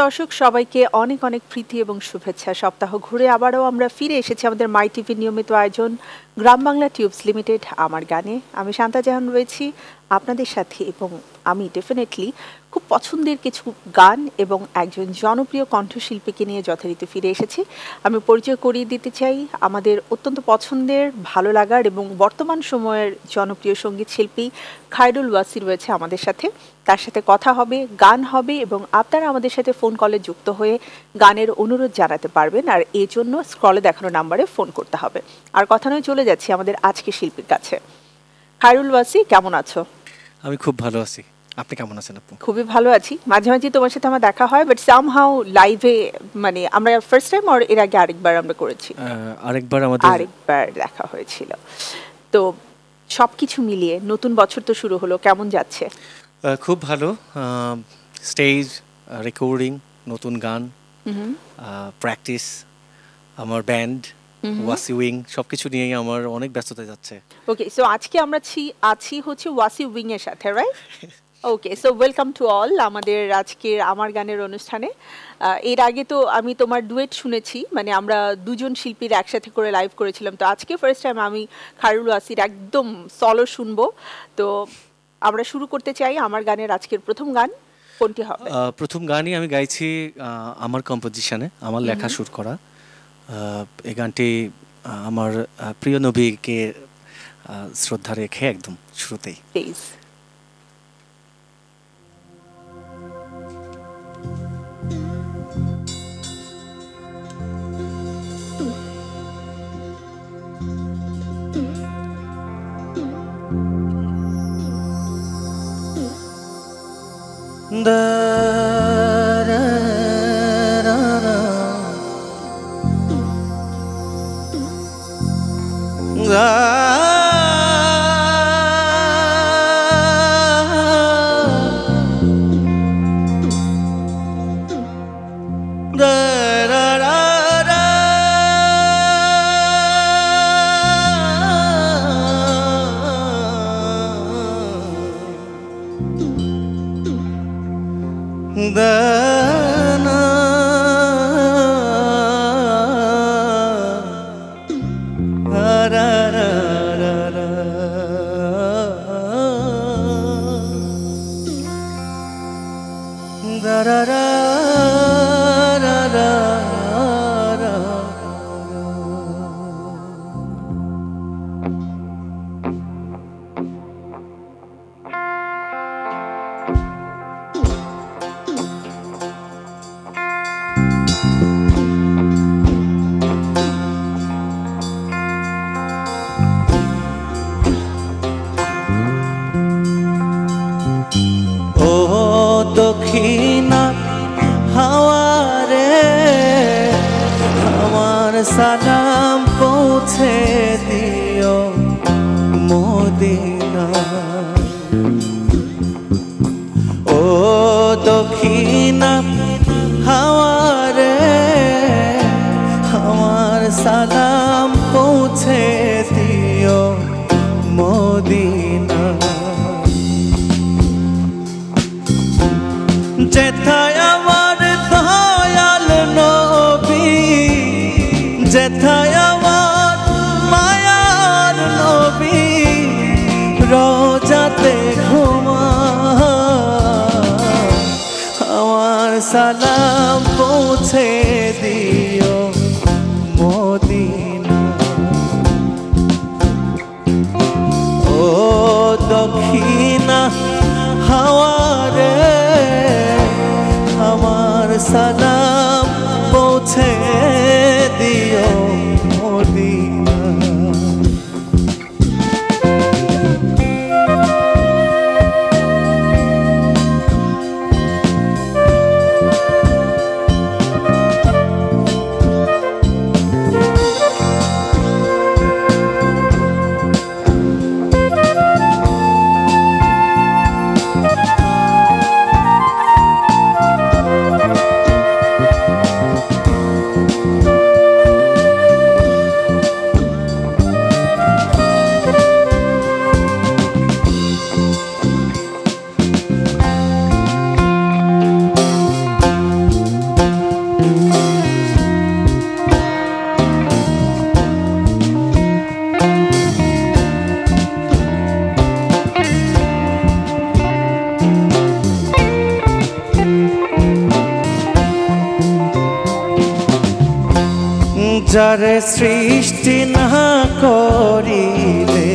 দর্শক সবাইকে অনেক অনেক প্রীতি এবং শুভেচ্ছা। সপ্তাহ ঘুরে আবারও আমরা ফিরে এসেছি আমাদের মাই টিভির নিয়মিত আয়োজন গ্রাম বাংলা টিউবস লিমিটেড আমার গানে। আমি শান্তা জাহান রয়েছি আপনাদের সাথে এবং আমি ডেফিনেটলি খুব পছন্দের কিছু গান এবং একজন জনপ্রিয় কণ্ঠশিল্পীকে নিয়ে যথারীতি ফিরে এসেছি। আমি পরিচয় করিয়ে দিতে চাই আমাদের অত্যন্ত পছন্দের, ভালো লাগার এবং বর্তমান সময়ের জনপ্রিয় সঙ্গীত শিল্পী খায়রুল ওয়াসি রয়েছে আমাদের সাথে। তার সাথে কথা হবে, গান হবে এবং আপনারা আমাদের সাথে ফোন কলে যুক্ত হয়ে গানের অনুরোধ জানাতে পারবেন। আর এই জন্য স্ক্রলে দেখানো নাম্বারে ফোন করতে হবে। আর কথা নয়, চলে যাচ্ছি আমাদের আজকে শিল্পীর কাছে। খায়রুল ওয়াসি, কেমন আছো? আমি খুব ভালো আছি, আপনি কেমন আছেন? আপু? খুবই ভালো আছি। মাঝে মাঝে তোমার সাথে আমার দেখা হয়, বাট সামহাউ লাইভে, মানে আমরা ফার্স্ট টাইম আর এর আগে আরেকবার আমরা করেছি, আরেকবার দেখা হয়েছিল। তো সবকিছু মিলিয়ে নতুন বছর তো শুরু হলো, কেমন যাচ্ছে? খুব ভালো। স্টেজ রেকর্ডিং, নতুন গান, প্র্যাকটিস, আমার ব্যান্ড ওয়াসি উইং, সবকিছু নিয়েই আমার অনেক ব্যস্ততা যাচ্ছে। ওকে, সো আজকে আমরা আছি হচ্ছে ওয়াসি উইং এর সাথে, right? Okay, so welcome to all আমাদের আজকের আমার গানের অনুষ্ঠানে। এর আগে তো আমি তোমার ডুয়েট শুনেছি, মানে আমরা দুজন শিল্পীর একসাথে করে লাইভ করেছিলাম। তো আজকে ফার্স্ট টাইম আমি খায়রুল ওয়াসির একদম সলো শুনবো। তো আমরা শুরু করতে চাই আমার গানের আজকের প্রথম গান কোনটি হবে? প্রথম গানই আমি গাইছি আমার কম্পোজিশনে, আমার লেখা সুর করা। এই গানটি আমার প্রিয় নবীকে শ্রদ্ধা রেখে একদম শুরুতেই। প্লিজ। দক্ষিণা হাওয়ারে আমার সালাম পৌঁছে দিও মদিনা। ও দক্ষিণা হাওয়ারে আমার সালাম পৌঁছে দিও মদিনা। যেথায় আমার দয়াল নবী, যেথায় আমার মায়ার নবী রোজাতে ঘুমায়, আমার সালাম পৌঁছে দিও মদিনা। ও দক্ষিণা হাওয়ারে আমার সালাম পৌঁছে দিও মদিনা। যারে সৃষ্টি না করিলে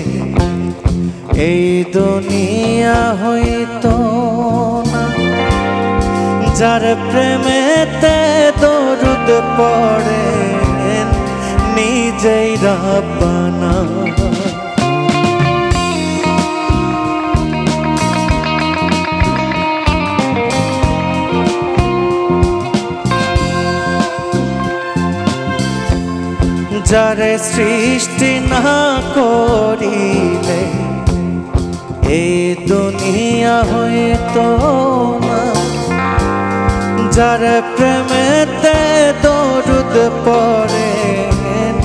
এই দুনিয়া হইতো না, যার প্রেমেতে দরুদ পড়েন নিজেই রাব্বানা। যারে সৃষ্টি না করিলে এই দুনিয়া হইতো না, যার প্রেমেতে দরুদ পড়েন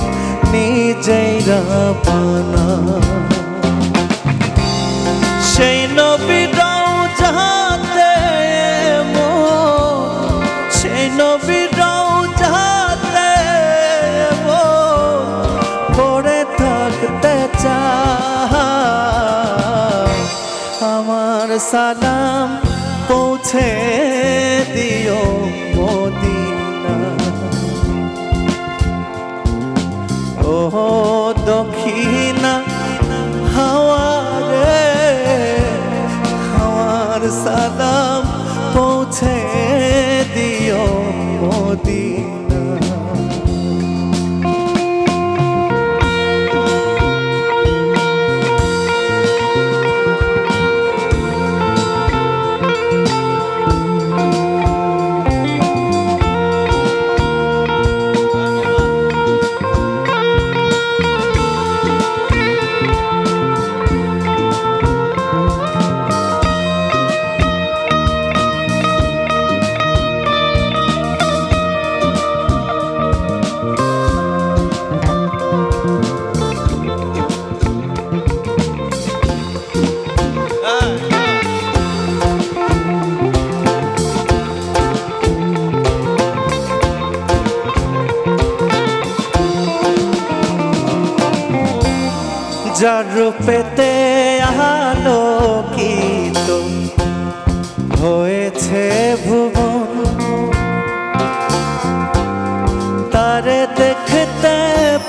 নিজেই রাব্বানা। সেই নবীর রওজাতে সেই নবীর রওজাতে পড়ে থাকতে চাই, আমার সালাম পৌঁছে দিও মদিনা। ও দক্ষিণা হাওয়া রে, আমার সালাম পৌঁছে দিও মদিনা। যার রূপেতে আলোকিত হয়েছে ভুবন, তারে দেখতে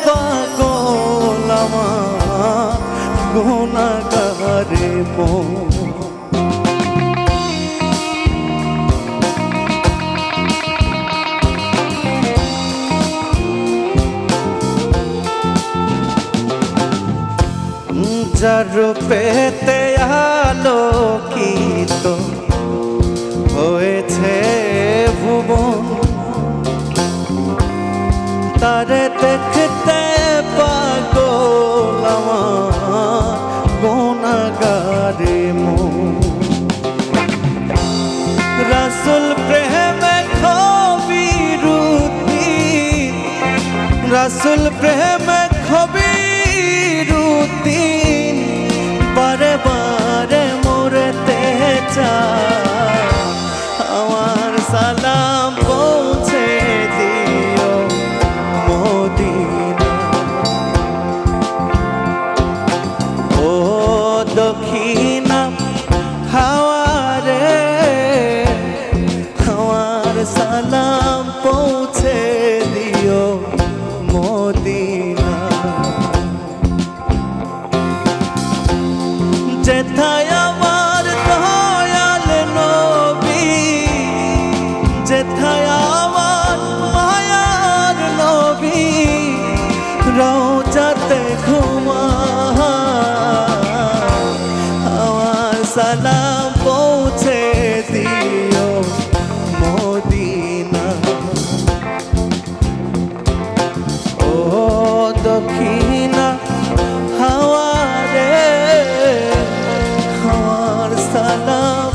পাগল আমার গুনাহগারে মন। যার রূপেতে আলোকিত হয়েছে ভুবন, তারে দেখতে পাগল আমার গুনাহগারে মন। রাসূল প্রেমে খবিরুদ্দিন, রাসূল প্রেমে খবিরুদ্দিন বারে বারে মরতে চায়, আমার সালাম পৌঁছে দিও মদিনা। ও দক্ষিণা হাওয়া রে, আমার সালাম পৌঁছে দিও মদিনা। যেথায় আমার দয়াল নবী, যেথায় আমার মায়ার নবী রওজাতে ঘুমায়, আমার সালাম পৌঁছে দিও মদিনা। ও দক্ষিণা হাওয়া রে, আমার সালাম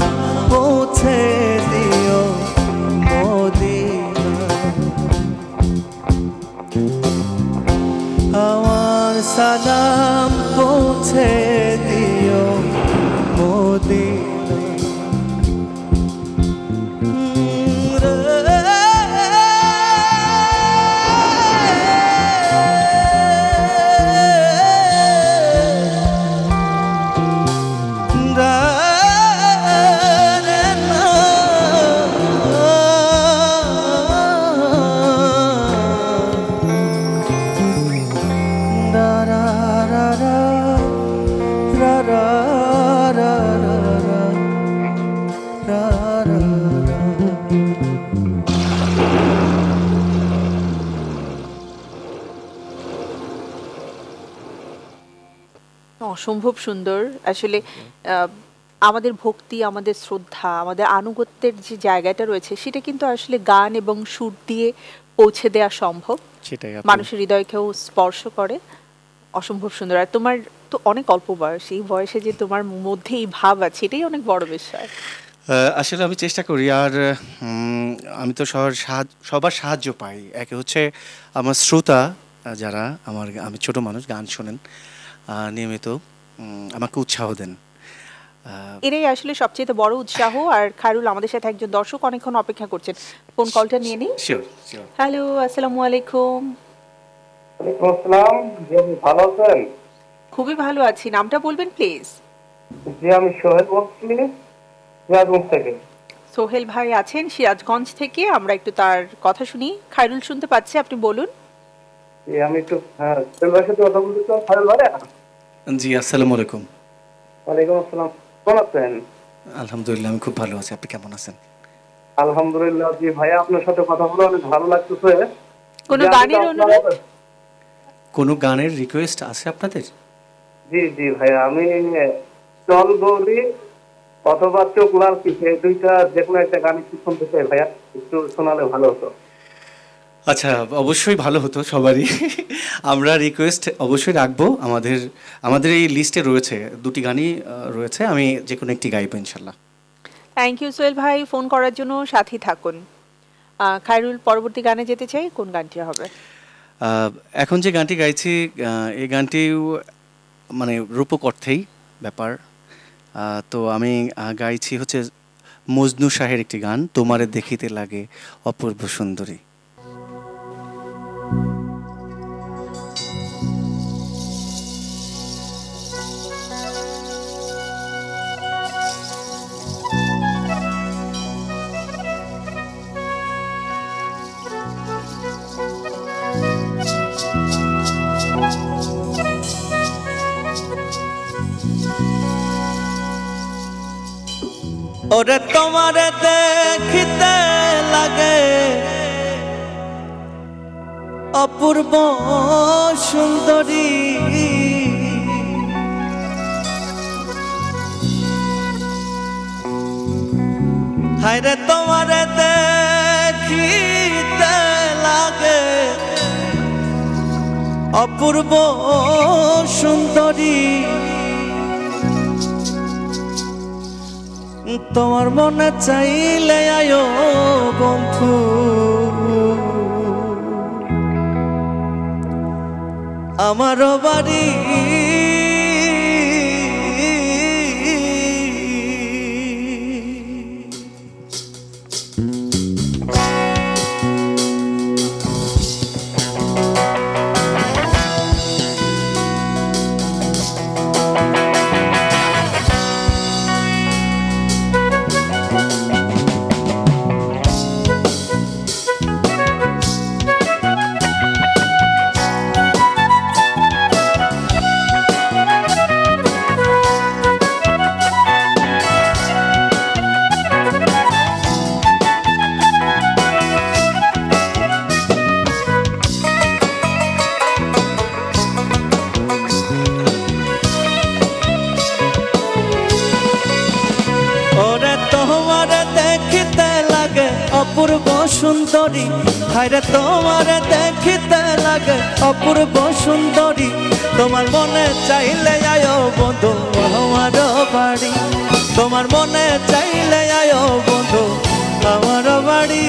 পৌঁছে দিও মদিনা। আমার সালাম পৌঁছে দিও মদিনা। অসম্ভব সুন্দর আসলে। আমাদের ভক্তি, আমাদের শ্রদ্ধা, আমাদের আনুগত্যের যে জায়গাটা রয়েছে সেটা কিন্তু আসলে গান এবং সুর দিয়ে পৌঁছে দেওয়া সম্ভব, সেটাই মানুষের হৃদয়কেও স্পর্শ করে। অসম্ভব সুন্দর। আর তোমার তো অনেক অল্প বয়স, এই বয়সে যে তোমার মধ্যে এই ভাব আছে এটাই অনেক বড় বিষয়। আসলে আমি চেষ্টা করি, আর আমি তো সবার সাহায্য পাই। একে হচ্ছে আমার শ্রোতা যারা আমি ছোট মানুষ, গান শোনেন নিয়মিত, আমাকে উৎসাহ দেন। এটাই আসলে সবচেয়ে বড় উৎসাহ। আর খায়রুল, আমাদের সাথে একজন দর্শক অনেকক্ষণ অপেক্ষা করছেন, ফোন কলটা নিয়ে নিই। Sure sure. হ্যালো, আসসালামু আলাইকুম। ওয়ালাইকুম আসসালাম। জি, আপনি ভালো আছেন? খুবই ভালো আছি। নামটা বলবেন প্লিজ? জি, আমি সোহেল বলছি, সিরাজগঞ্জ থেকে। সোহেল ভাই আছেন সিরাজগঞ্জ থেকে, আমরা একটু তার কথা শুনি। খায়রুল শুনতে পাচ্ছে, আপনি বলুন। জি, আমি একটু সোহেল ভাইয়ের সাথে কথা বলতে চাই। সোহেল ভাই, জি আসসালামু আলাইকুম। ওয়ালাইকুম আসসালাম। কেমন আছেন? আলহামদুলিল্লাহ, আমি খুব ভালো আছি। আপনি কেমন আছেন? আলহামদুলিল্লাহ। জি ভাইয়া, আপনার সাথে কথা বলে অনেক ভালো লাগতেছে। কোনো গানের অনুরোধ? কোনো গানের রিকোয়েস্ট আছে আপনাদের? জি জি ভাইয়া, আমি চল গৌরী অথবা চোখ লাল পিছে, দুইটা যে কোনো একটা গান একটু শুনতে চাই ভাইয়া, একটু শোনালে ভালো হতো। আচ্ছা, অবশ্যই ভালো হতো সবারই। আমরা রিকোয়েস্ট অবশ্যই রাখবো। আমাদের এই লিস্টে রয়েছে দুটি গানই রয়েছে, আমি যে কোনো একটি গাইবো ইনশাল্লাহ। থ্যাংক ইউ সোহেল ভাই, ফোন করার জন্য। সাথী থাকুন। খায়রুল, পরবর্তী গানে যেতে চাই, কোন গানটি হবে? এখন যে গানটি গাইছি, এই গানটি মানে রূপক অর্থেই ব্যাপার। তো আমি গাইছি হচ্ছে মজনু শাহের একটি গান, তোমারে দেখিতে লাগে অপূর্ব সুন্দরী। ওরে তোমারে দেখিতে লাগে অপূর্ব সুন্দরী, হায়রে তোমারে দেখিতে লাগে অপূর্ব সুন্দরী, তোমার মনে চাইলে আয়ো বন্ধু, আমার বাড়ি অপূর্ব সুন্দরী, হায়রে তোমার দেখিতে লাগে অপূর্ব সুন্দরী, তোমার মনে চাইলে আয়ো বন্ধু আমার বাড়ি, তোমার মনে চাইলে আয়ো বন্ধু আমার বাড়ি।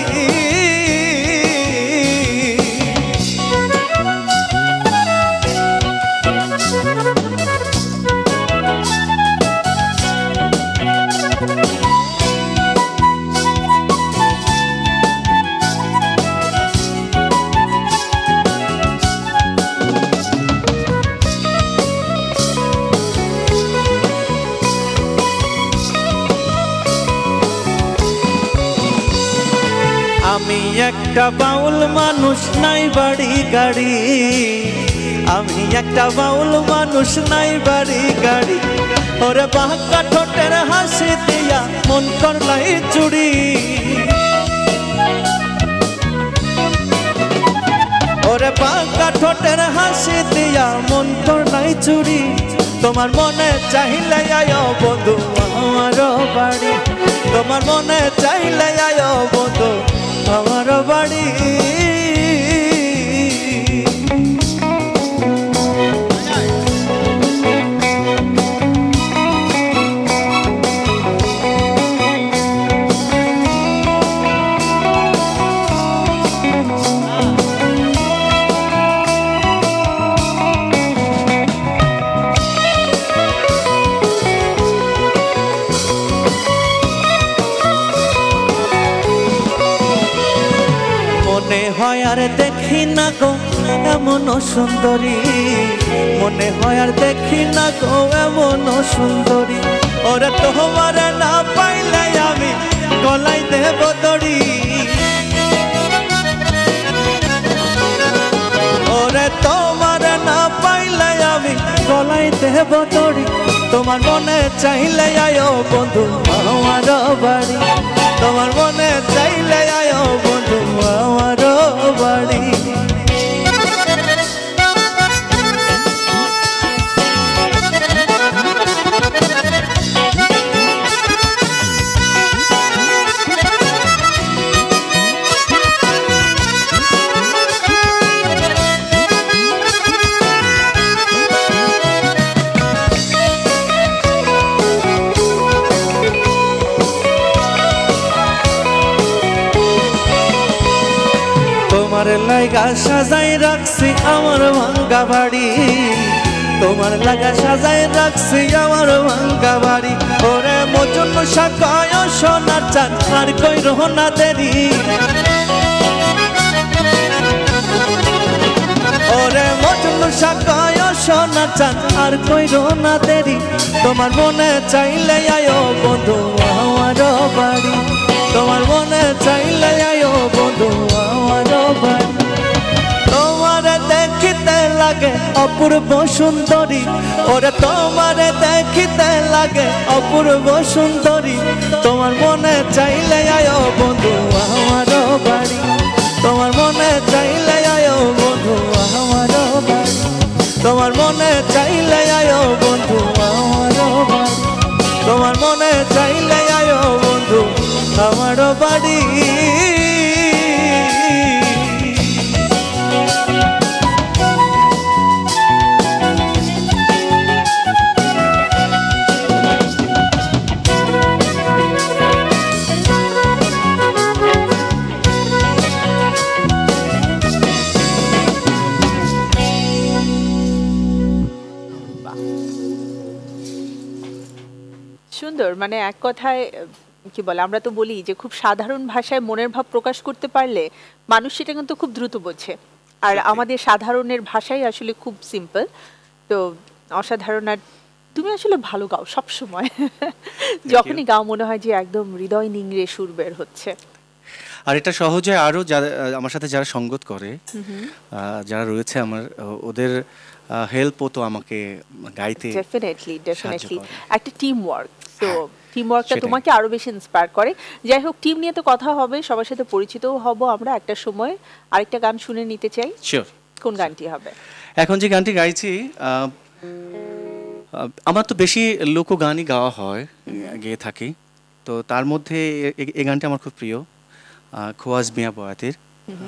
আমি একটা বাউল মানুষ, নাই বাড়ি গাড়ি, আমি একটা বাউল মানুষ, নাই বাড়ি গাড়ি, ওরে বাঁকা ঠোঁটের হাসি দিয়া মন করলাই চুড়ি, ওরে বাঁকা ঠোঁটের হাসি দিয়া মন করলাই চুড়ি, তোমার মনে চাইলে আয়ো বন্ধু আমার বাড়ি, তোমার মনে চাইলে আয়ো বন্ধু আমার বাড়ি। মনে হয় আর দেখি না গো এমন সুন্দরী, মনে হয় আর দেখি না গো এমন সুন্দরী, ওরে তোমার না পাইলে আমি গলায় দেব দড়ি, ওরে তোমার না পাইলে আমি গলায় দেব দড়ি। তোমার মনে চাইলে আয়ো বন্ধু আমার বাড়ি, তোমার মনে চাইলে আয়ো বন্ধু আমার বাড়ি। তোমার লাগা সাজাই রাখছি আমার ভাঙ্গা বাড়ি, তোমার লাগা সাজাই রাখছি আমার ভাঙ্গা বাড়ি, ওরে মজুন শাকায় সোনার চাঁদ আর কই রোনা দেরি, ওরে মজুন শাকায় সোনার চাঁদ আর কই রোনা দেরি। তোমার মনে চাইলে আয়ো বন্ধু আমার বাড়ি, তোমার মনে চাইলে আয়ো বন্ধু আমার বাড়ি। তোমার দেখিতে লাগে অপূর্ব সুন্দরী, ওরে তোমার দেখিতে লাগে অপূর্ব সুন্দরী, তোমার মনে চাইলে আয়ো বন্ধু আমার বাড়ি, তোমার মনে চাইলে আয়ো বন্ধু আমার বাড়ি, তোমার মনে চাইলে আয়ো বন্ধু আমার বাড়ি, তোমার মনে চাইলে আয়ো বন্ধু আমার বাড়ি। সুন্দর, মানে এক কথায় কি বলে, আমরা তো বলি যে খুব সাধারণ ভাষায় মনের ভাব প্রকাশ করতে পারলে মানুষ সেটা কিন্তু খুব দ্রুত বোঝে, আর আমাদের সাধারণের ভাষাই আসলে খুব সিম্পল। তো অসাধারণ। আর তুমি আসলে ভালো গাও সব সময়, যখনই গাও মনে হয় যে একদম হৃদয় নিংড়ে সুর বের হচ্ছে। আর এটা সহজে আরো যারা আমার সাথে যারা সঙ্গত করে, যারা রয়েছে আমার, ওদের হেল্পও তো আমাকে গাইতে ডেফিনেটলি একটা টিম ওয়ার্ক। তো টিম ওয়ার্কটা তোমাকে আরো বেশি ইন্সপায়ার করে। যাই হোক, টিম নিয়ে তো কথা হবে, সবার সাথে পরিচিতও হব আমরা। একটা সময় আরেকটা গান শুনে নিতে চাই। শিওর। কোন গানটি হবে? এখন যে গানটি গাইছি, আমার তো বেশি লোকগানই গাওয়া হয়, গেয়ে থাকি। তো তার মধ্যে এই গানটি আমার খুব প্রিয়, খোয়াজ মিয়া বয়াতির,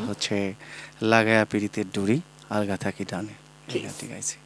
হচ্ছে লাগায়া পিরিতের ডুরি আলগা থাকি ডানে, এই গানটি গাইছি।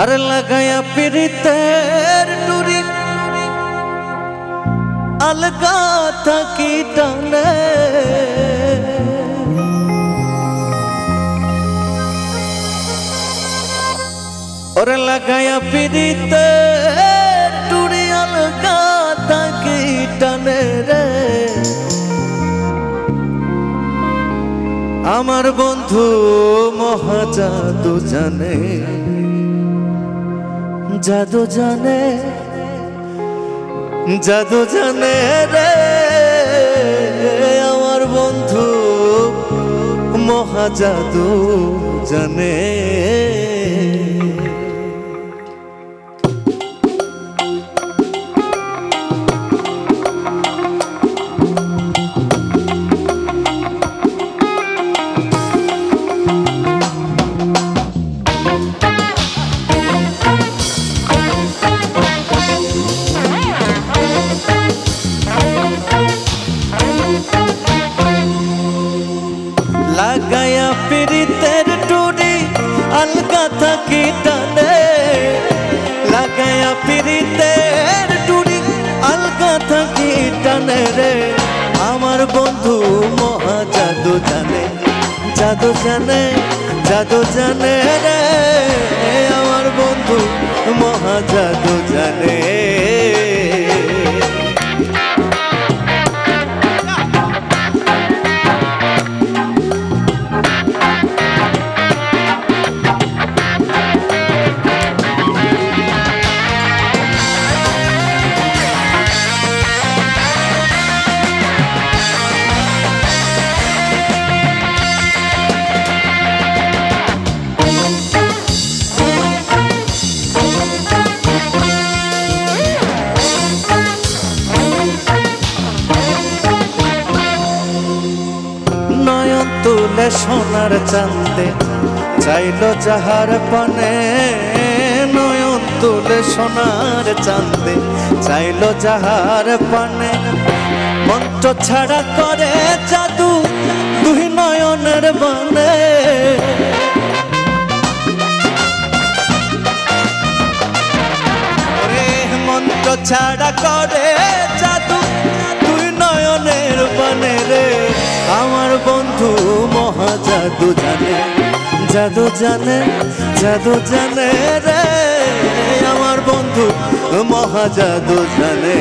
আরে লাগায়া পিরিতের টুরি আলগা থাকি টানে ওরে লাগায়া পিরিতের টুরি আলগা থাকি টানে রে আমার বন্ধু মহাজাদু জানে জাদু জানে জাদু জানে রে আমার বন্ধু মহাজাদু জানে লাগায়া পিরিতের টুরি আলগা থাকি টানে লাগায়া পিরিতের টুরি আলগা থাকি টানে রে আমার বন্ধু মহা জাদু জানে জাদু জানে জাদু জানে রে আমার বন্ধু মহা জাদু জানে তুলে সোনার চাঁদে চাইলো যাহার পানে নয়ন তুলে সোনার চাঁদে চাইলো যাহার পানে মন্ত্র ছাড়া করে জাদু দুই নয়নের বানে মন্ত্র ছাড়া করে জাদু দুই নয়নের বানে রে আমার বন্ধু মহা জাদু জানে জাদু জানে জাদু জানে রে আমার বন্ধু মহা জাদু জানে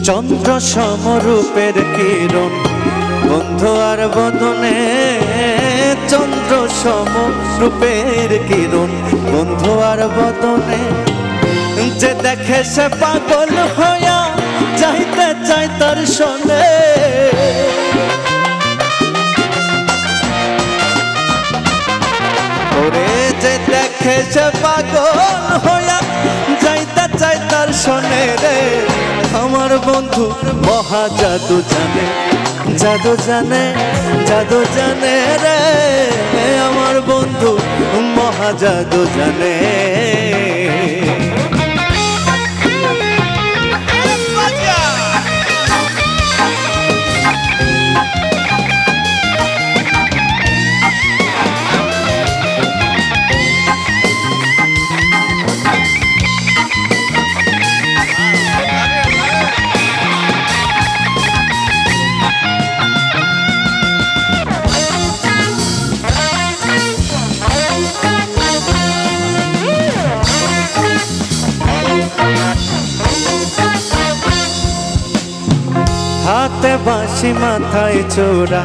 চন্দ্র সমরূপের কিরণ বন্ধু আর বদনে চন্দ্র সমরূপের কিরণ বন্ধু আর বদনে যে দেখে সে পাগল হইয়া যাইতে চাই তার শোনে ওরে যে দেখে সে পাগল হইয়া যাইতে চাই তার শোনে রে আমার বন্ধু মহা জাদু জানে জাদু জানে জাদু জানে রে আমার বন্ধু মহা জাদু জানে হাতে বাঁশি মাথায় চোরা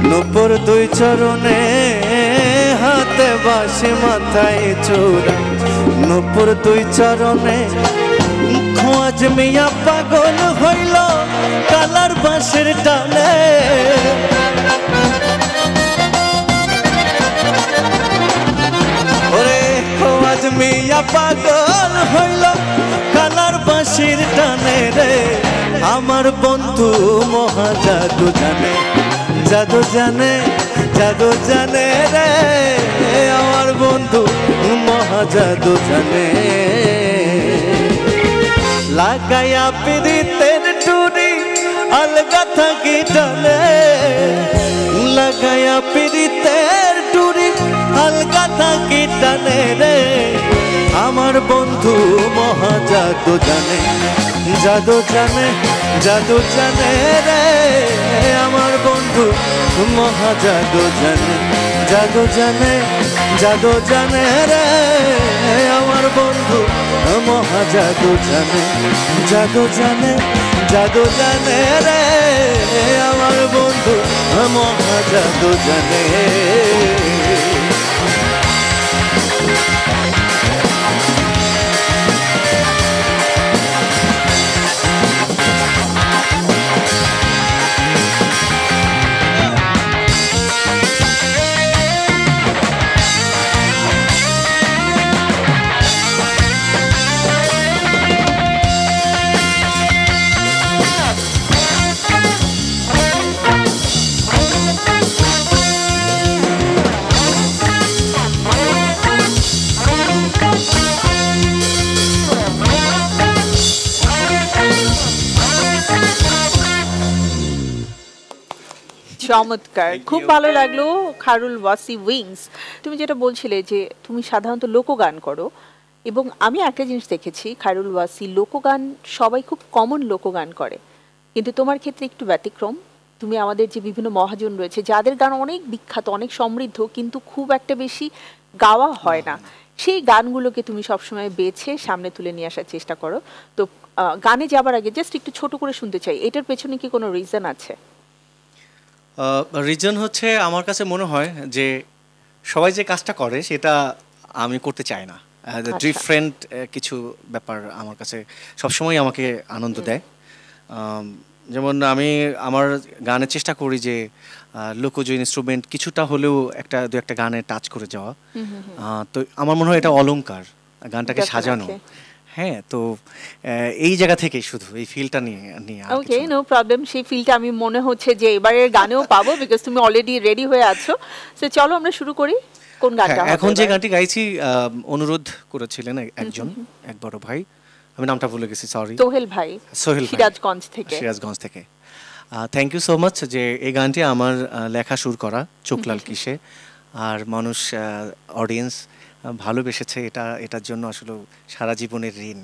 নূপুর দুই চরণে হাতে বাঁশি মাথায় চোরা নূপুর দুই চরণে খোঁজ মিয়া পাগল হইল কালার বাঁশের টানে পাইয়া পাগল হইল কালার বাঁশির টানে রে আমার বন্ধু মহা জাদু জানে জাদু জানে জাদু জানে রে আমার বন্ধু মহা জাদু জানে লাগাইয়া পিরিতের টুরি আলগা থাকি টানে লাগাইয়া পিরিতের টুরি আলগা থাকি টানে রে আমার বন্ধু মহা জাদু জানে জাদু জানে জাদু জানে রে আমার বন্ধু মহা জাদু জানে জাদু জানে জাদু জানে রে আমার বন্ধু মহা জাদু জানে জাদু জানে জাদু জানে রে আমার বন্ধু মহা জাদু জানে চমৎকার, খুব ভালো লাগলো খায়রুল ওয়াসি উইংস। তুমি যেটা বলছিলে যে তুমি সাধারণত লোকগান করো, এবং আমি একটা জিনিস দেখেছি খায়রুল ওয়াসি লোকগান সবাই খুব কমন লোকগান করে, কিন্তু তোমার ক্ষেত্রে একটু ব্যতিক্রম। তুমি আমাদের যে বিভিন্ন মহাজন রয়েছে যাদের গান অনেক বিখ্যাত অনেক সমৃদ্ধ কিন্তু খুব একটা বেশি গাওয়া হয় না, সেই গানগুলোকে তুমি সবসময় বেছে সামনে তুলে নিয়ে আসার চেষ্টা করো। তো গানে যাবার আগে জাস্ট একটু ছোট করে শুনতে চাই, এটার পেছনে কি কোনো রিজন আছে? রিজন হচ্ছে আমার কাছে মনে হয় যে সবাই যে কাজটা করে সেটা আমি করতে চাই না। ডিফারেন্ট কিছু ব্যাপার আমার কাছে সবসময় আমাকে আনন্দ দেয়। যেমন আমি আমার গানের চেষ্টা করি যে লোকজ ইনস্ট্রুমেন্ট কিছুটা হলেও দু একটা গানে টাচ করে যাওয়া। তো আমার মনে হয় এটা অলংকার গানটাকে সাজানো। হ্যাঁ, তো এই জায়গা থেকে শুধু এই ফিলটা নিয়ে ওকে, নো প্রবলেম। সেই ফিলটা আমি মনে হচ্ছে যে এবারের গানেও পাবো, বিকজ তুমি অলরেডি রেডি হয়ে আছো। সো চলো আমরা শুরু করি। কোন গানটা? এখন যে গানটি গাইছি অনুরোধ করেছিলেন এক বড় ভাই, আমি নামটা ভুলে গেছি, সরি। সোহেল ভাই, সিরাজগঞ্জ থেকে। থ্যাংক ইউ সো মাচ যে এই গানটি আমার লেখা সুর করা, চোখলাল কিসে, আর মানুষ অডিয়েন্স ভালোবেসেছে, এটার জন্য আসলে সারা জীবনের ঋণ।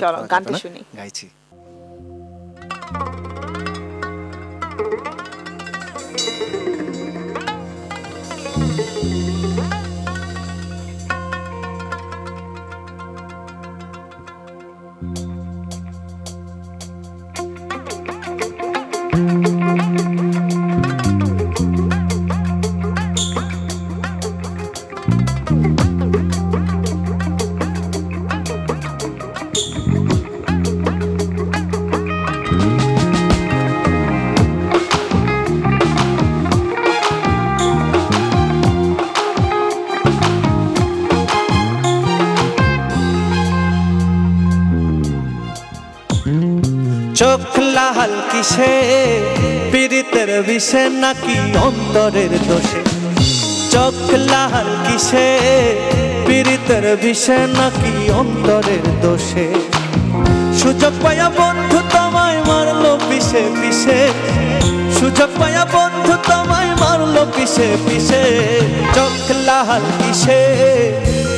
চলো গানটা শুনি। গাইছি। চোখ লাল কিসে পীড়িতের বিষে নাকি অন্তরের দোষে, চোখ লাল কিসে পীড়িতের বিষে নাকি অন্তরের দোষে, সুযোগ পায়া বন্ধু তোমায় মারলো পিছে পিছে, সুযোগ পায়া বন্ধু তোমায় মারলো পিছে পিছে, চোখ লাল কিসে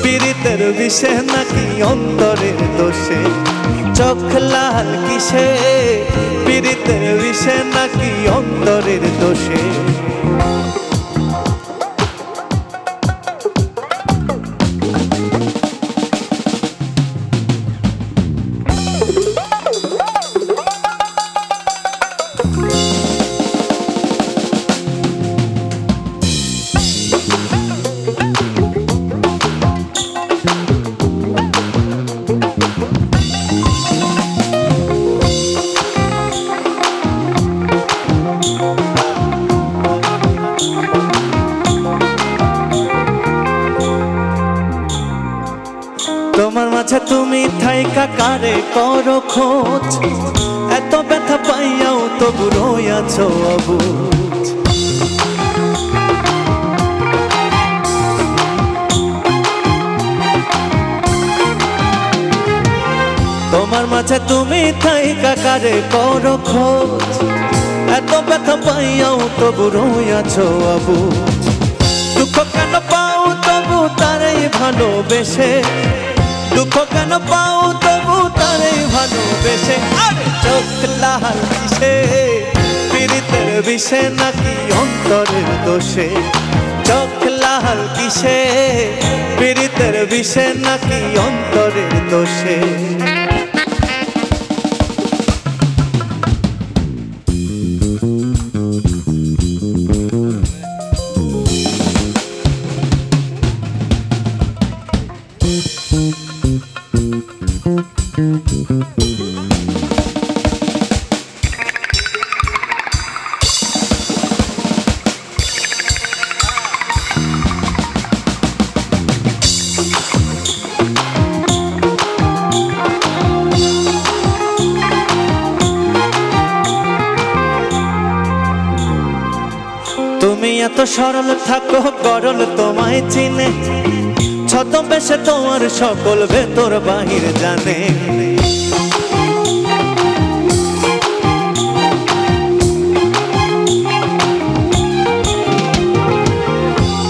পীড়িতের বিষে নাকি অন্তরের দোষে, চোখ লাল কিসে পীড়িতের বিষে নাকি অন্তরের দোষে। মাঝে তুমি থাইকা কারে করো খোঁজ, এত ব্যথা পাইয়াও তবু রইয়াছো অবুঝ। তোমার মাঝে তুমি থাইকা কারে করো খোঁজ, এত ব্যথা পাইয়াও তবু রইয়াছো অবুঝ। দুঃখ কেন পাও তবু তারাই ভালোবেসে, দুঃখ কেন পাও তবু তারাই ভালোবেসে। আরে চোখ লাল কিসে, পীড়িতের বিষে নাকি অন্তরের দোষে? চোখ লাল কিসে, পীড়িতের বিষে নাকি অন্তরের দোষে? তুমি এত সরল থাকো গরল তোমায় চিনে, ছদ্মবেশে তোমার সকল ভেতর বাহির জানে।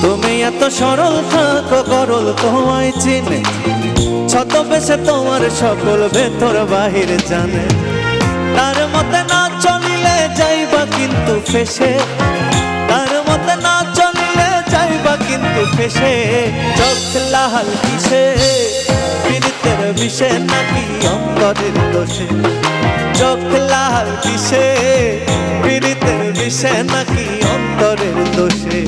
তুমি এত সরল থাকো গরল তোমায় চিনে, ছদ্মবেশে তোমার সকল ভেতর বাহির জানে। তার মতে না চলিলে যাইবা কিন্তু ফেসে, তার মতে না চলিলে যাইবা কিন্তু ফেসে। চোখ লাল কিসে, পীড়িতের বিষে নাকি অন্তরের দোষে? চোখ লাল কিসে, পীড়িতের বিষে নাকি অন্তরের দোষে?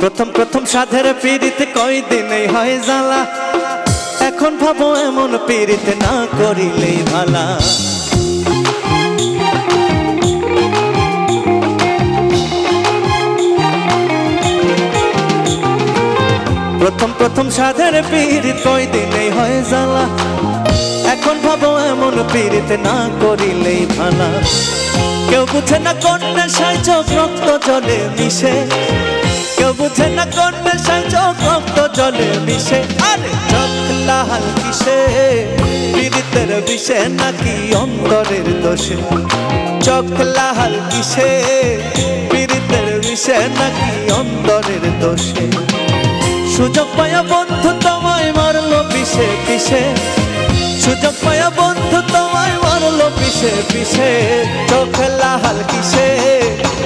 প্রথম প্রথম সাধের পীড়িতে কয়দিনেই হয় জ্বালা, এখন ভাবো এমন পীড়িতে না করিলেই ভালা। প্রথম প্রথম সাধের পীড়িত কয়দিনেই হয় জ্বালা, এখন ভাবো এমন পীড়িতে না করিলেই ভালা। কেউ বুঝে না কোন নেশায় চোখ রক্ত জলে মিশে, কেউ বুঝে না কোন নেশায় চোখ রক্ত জলে মিশে। আরে চোখ লাল কিসে, পীড়িতের বিষে নাকি অন্তরের দোষে? চোখ লাল কিসে, পীড়িতের বিষে নাকি অন্তরের দোষে? সুযোগ পায়া বন্ধু তোমায় মারলো পিছে পিছে, সুযোগ পায়া বন্ধু তোমায় মারলো পিছে পিছে। চোখ লাল কিসে,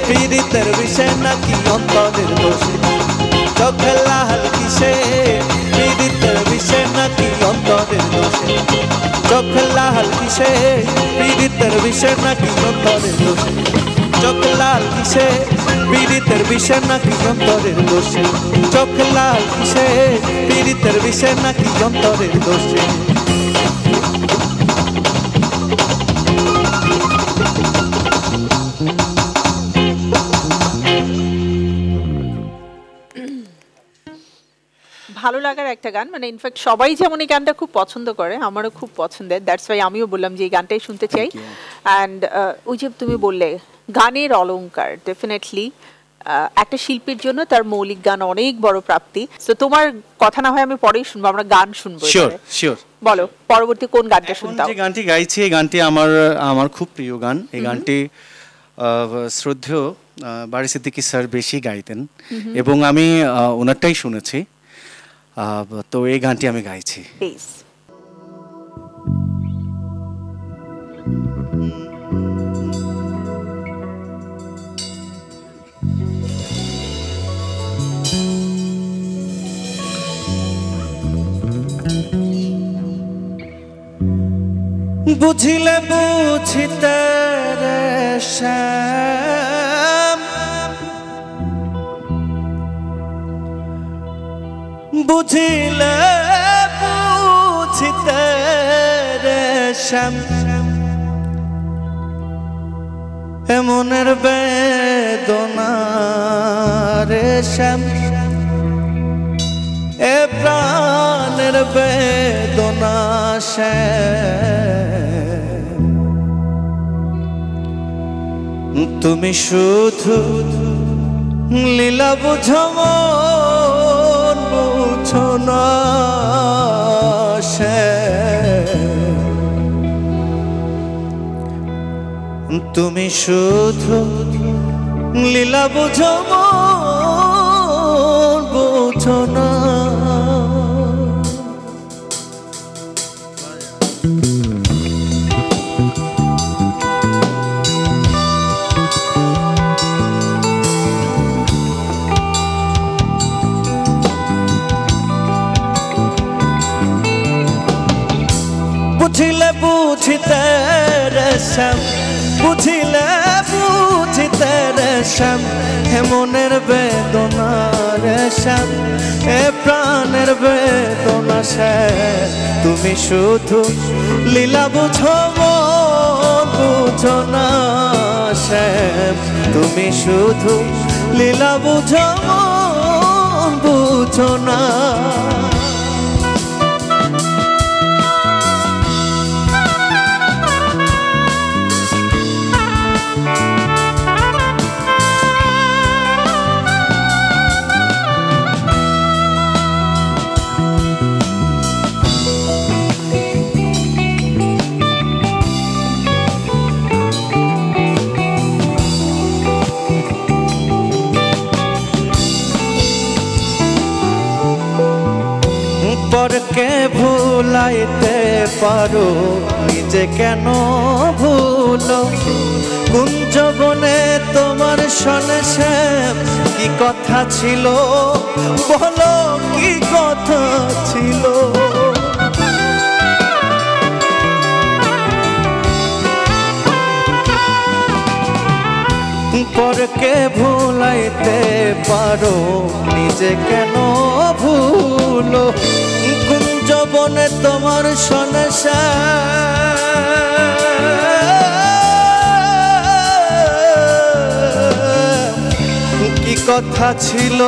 পীড়িতের বিষে নাকি অন্তরের দোষে? চোখ লাল কিসে, পীড়িতের বিষে নাকি অন্তরের দোষে? চোখ লাল কিসে, পীড়িতের বিষে নাকি অন্তরের দোষে? চোখ লাল কিসে, পীড়িতের বিষে নাকি অন্তরের দোষে? চোখ লাল কিসে, পীড়িতের বিষে নাকি অন্তরের দোষে? ভালো লাগার একটা গান, মানে ইনফ্যাক্ট সবাই যেমন এই গানটা খুব পছন্দ করে, আমারও খুব পছন্দের। দ্যাটস ওয়াই আমিও বললাম যে এই গানটাই শুনতে চাই। অ্যান্ড ওই যে তুমি বললে গানের অলংকার, ডেফিনেটলি একটা শিল্পীর জন্য তার মৌলিক গান অনেক বড় প্রাপ্তি। তো তোমার কথা না হয় আমি পরেই শুনবো, আমরা গান শুনবো। Sure sure. বলো পরবর্তী কোন গানটা শুনতে? যে গানটি গাইছি এই গানটি আমার খুব প্রিয় গান। এই গানটি শ্রদ্ধেয় বারি সিদ্দিকী স্যার বেশি গাইতেন এবং আমি ওনারটাই শুনেছি, তো এই গানটি আমি গাইছি। বুঝিলে বুঝিতে রে শ্যাম বুঝিলে বুঝিতে রে শ্যাম এমনের বেদনা রে শ্যাম এ প্রাণের বেদনা শ্যাম তুমি শুধু লীলা বুঝো মন বুঝো না শ্যাম তুমি শুধু লীলা বুঝো মন বুঝো না বুঝিলে বুঝিতে রে শ্যাম বুঝিলে বুঝিতে রে শ্যাম হে মনের বেদনা রে শ্যাম এ প্রাণের বেদনা শ্যাম তুমি শুধু লীলা বুঝো মন বুঝো না শ্যাম তুমি শুধু লীলা বুঝো মন বুঝো না পরকে ভুলাইতে পারো নিজে কেন ভুলো কোন যৌবনে তোমার সনে শ্যাম কি কথা ছিল বলো কি কথা ছিল পরকে ভুলাইতে পারো নিজে কেন ভুলো কোন যৌবনে তোমার সনে কি কথা ছিল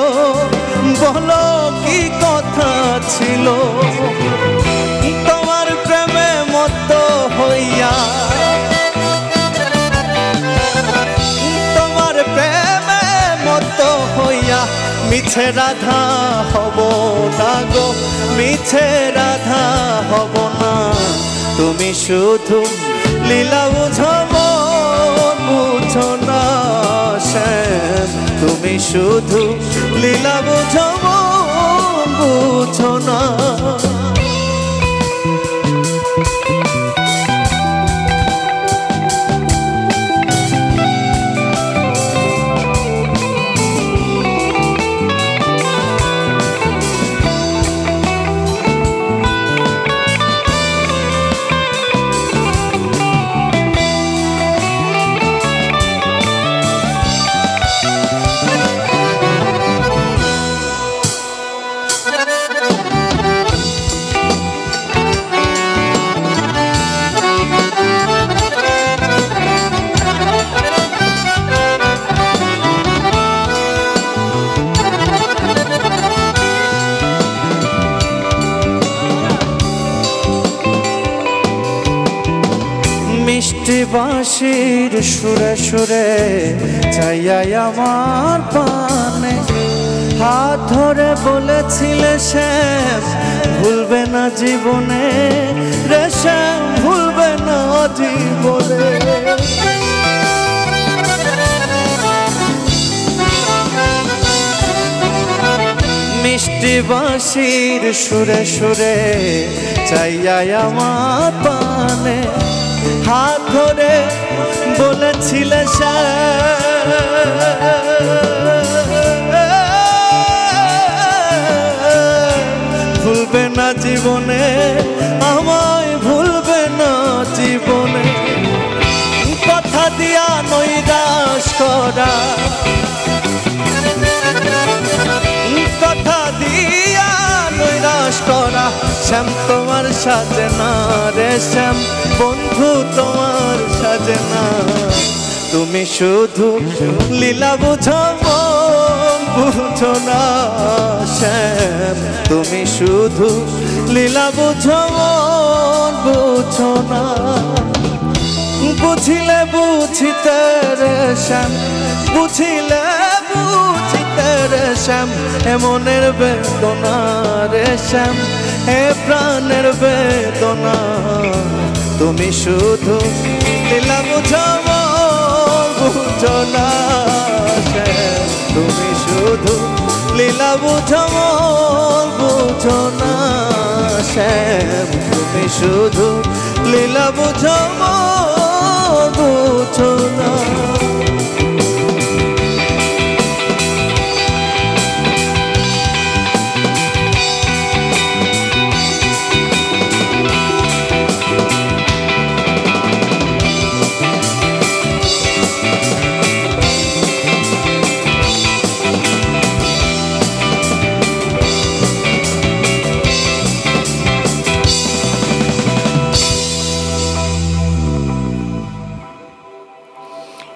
বলো কি কথা ছিল তোমার প্রেমে মত্ত হইয়া তোমার প্রেমে মত্ত হইয়া মিছে রাধা হব না গো মিছে রাধা হব না তুমি শুধু লীলা বুঝো মন বুঝো না শ্যাম তুমি শুধু লীলা বুঝো মন বুঝো না মিষ্টি বাঁশির সুরে সুরে চাইয়া আমার পানে হাত ধরে বলেছিলে শ্যাম ভুলবে না জীবনে রে শ্যাম ভুলবে না জীবনে মিষ্টি বাঁশির সুরে সুরে চাইয়া আমার পানে হাত ধরে বলেছিলে ভুলবে না জীবনে আমায় ভুলবে না জীবনে কথা দিয়া নৈরাশ করা, কথা দিয়া নৈরাশ করা। শ্যাম তোমার সাজে না রে শ্যাম, বন্ধু তোমার সাজে না। তুমি শুধু লীলা বুঝো মন বুঝো না শ্যাম, তুমি শুধু লীলা বুঝো মন বুঝো না। বুঝিলে বুঝিতে রে শ্যাম, বুঝিলে বুঝিতে রে শ্যাম, এ মনের বেদনা রে শ্যাম, এ প্রাণের বেদনা। তুমি শুধু লীলা বুঝো বুঝো না শ্যাম, তুমি শুধু লীলা বুঝো বুঝো না শ্যাম, তুমি শুধু লীলা বুঝো বুঝো না।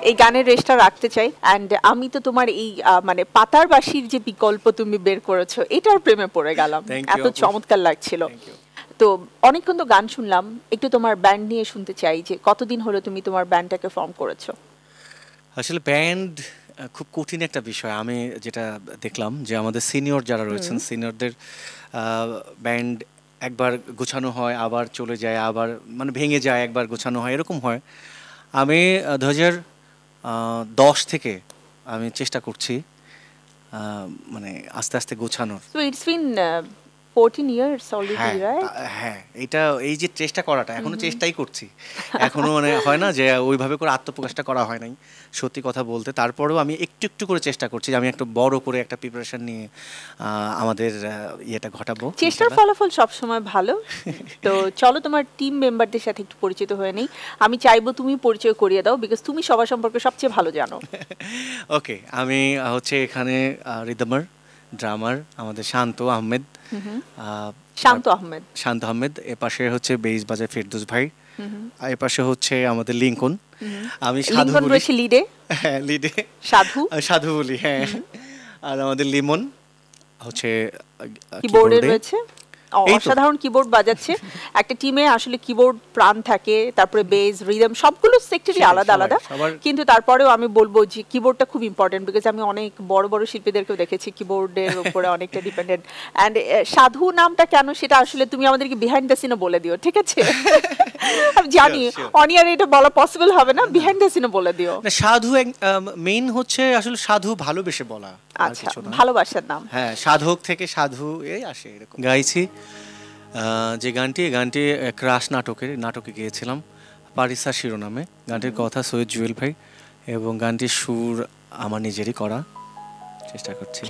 এই গানের রেশটা রাখতে চাই। অ্যান্ড আমি তো তোমার এই মানে পাতার বাঁশির যে বিকল্প তুমি বের করেছো, এটার প্রেমে পড়ে গেলাম, এত চমৎকার লাগছিল। তো অনেকক্ষণ তো গান শুনলাম, একটু তোমার ব্যান্ড নিয়ে শুনতে চাই যে কতদিন হলো তুমি তোমার ব্যান্ডটাকে ফর্ম করেছো? আসলে ব্যান্ড খুব কঠিন একটা বিষয়। আমি যেটা দেখলাম যে আমাদের সিনিয়র যারা রয়েছেন, সিনিয়রদের ব্যান্ড একবার গোছানো হয় আবার চলে যায়, আবার মানে ভেঙে যায়, একবার গোছানো হয়, এরকম হয়। আমি 2010 থেকে আমি চেষ্টা করছি মানে আস্তে আস্তে গোছানোর। So it's been 14 years already, right? হ্যাঁ, এটা এই যে চেষ্টা করাটা, এখনো চেষ্টাই করছি, এখনো মানে হয় না যে ওইভাবে করে আত্মপ্রকাশটা করা হয় নাই, সত্যি কথা বলতে। তারপরেও আমি একটু একটু করে চেষ্টা করছি যে আমি একটু বড় করে একটা প্রিপারেশন নিয়ে আমাদের ইয়েটা ঘটাবো। চেষ্টার ফলাফল সবসময় ভালো। তো চলো তোমার টিম মেম্বারদের সাথে একটু পরিচিত হয়ে নেই। আমি চাইবো তুমি পরিচয় করিয়ে দাও, বিকজ তুমি সবার সম্পর্কে সবচেয়ে ভালো জানো। ওকে, আমি হচ্ছে এখানে রিদমার, ড্রামার আমাদের শান্ত আহমেদ। শান্ত আহমেদ। এ পাশে হচ্ছে বেইস বাজায় ফেরদৌস ভাই, এ পাশে হচ্ছে আমাদের লিংকন। আমি সাধু বলি, লিডে। হ্যাঁ, লিডে সাধু বলি, হ্যাঁ। আর আমাদের লিমন হচ্ছে কিবোর্ডে রয়েছে, অসাধারণ কিবোর্ড বাজাচ্ছে। একটা টিমে আসলে কিবোর্ড প্রাণ থাকে, তারপরে বেস, রিদম সবগুলো সেক্টরই আলাদা আলাদা, কিন্তু তারপরেও আমি বলবো যে কিবোর্ডটা খুব ইম্পর্টেন্ট, বিকজ আমি অনেক বড় বড় শিল্পীদেরকেও দেখেছি কিবোর্ডের উপরে অনেকটা ডিপেন্ডেন্ট। অ্যান্ড সাধু নামটা কেন সেটা আসলে তুমি আমাদেরকে বিহাইন্ড দ্য সিনে বলে দিও, ঠিক আছে? আমি জানি অন ইয়ার এটা বলা পসিবল হবে না, বিহাইন্ড দ্য সিনে বলে দিও। সাধু মেইন হচ্ছে আসলে সাধু ভালোবেসে বলা, আচ্ছা, ভালোবাসার নাম। হ্যাঁ, সাধক থেকে সাধু এই আসে, এরকম। গাইছি যে গানটি ক্রাশ নাটকে গিয়েছিলাম, পারিসা শিরোনামে। গানটির কথা সৈয়দ জুয়েল ভাই, এবং গানটির সুর আমার নিজেরই করা, চেষ্টা করছি।